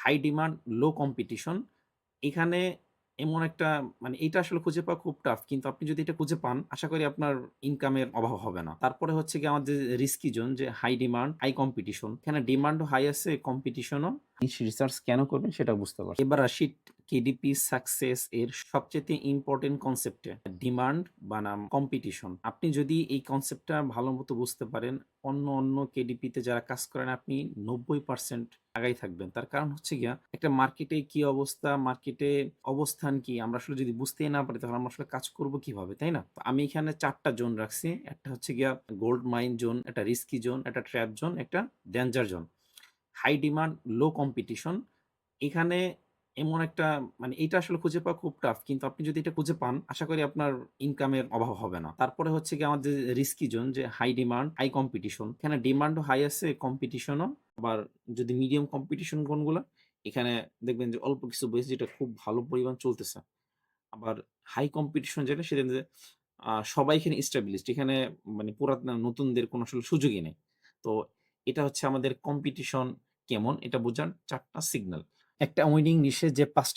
High demand, low competition. এখানে এমন একটা এটা আসলে খুঁজে পাওয়া খুব টাফ। কিন্তু আপনি যদি এটা খুঁজে পান, আশা করি আপনার ইনকামের অভাব হবে না। তারপরে হচ্ছে গিয়ে আমাদের রিস্কি জোন যে হাই ডিমান্ড, হাই কম্পিটিশন। এখানে ডিমান্ডও হাই আছে, কম্পিটিশনও। রিসার্চ কেন করবেন সেটাও বুঝতে পারছেন। এবার আসি কেডিপি সাকসেস এর সবচাইতে ইম্পোর্টেন্ট কনসেপ্টে। ডিমান্ড বনাম কম্পিটিশন। আপনি যদি এই কনসেপ্টটা ভালোমতো বুঝতে পারেন, অন্য কেডিপিতে যারা কাজ করেন আপনি ৯০% আগাই থাকবেন। তার কারণ হচ্ছে গিয়া একটা মার্কেটে কি অবস্থা, মার্কেটে অবস্থান কি আমরা আসলে যদি বুঝতেই না পারি তাহলে আমরা আসলে কাজ করব কিভাবে, তাই না? তো আমি এখানে ৪ টা জোন রাখছি। একটা হচ্ছে গিয়া গোল্ড মাইন জোন, একটা রিস্কি জোন, একটা ট্র্যাপ জোন, একটা danger zone. High demand, low competition. এখানে এমন একটা এটা আসলে খুঁজে পাওয়া খুব টাফ। কিন্তু আপনি যদি এটা খুঁজে পান, আশা করি আপনার ইনকামের অভাব হবে না। তারপরে হচ্ছে গিয়ে আমাদের রিস্কি জোন যে হাই ডিমান্ড, হাই কম্পিটিশন। এখানে ডিমান্ডও হাই আছে, কম্পিটিশনও। আবার যদি মিডিয়াম কম্পিটিশন কোনগুলা, এখানে দেখবেন যে অল্প কিছু বইছে যেটা খুব ভালো পরিমাণ চলতেছে। আবার হাই কম্পিটিশন যেটা সেটা যে সবাই এখানে established এখানে পুরাতন নতুনদের কোনো আসলে সুযোগই নেই। তো এটা হচ্ছে আমাদের কম্পিটিশন কেমন এটা বোঝার ৪ টা সিগন্যাল। একটা উইনিং নিশে যে ৫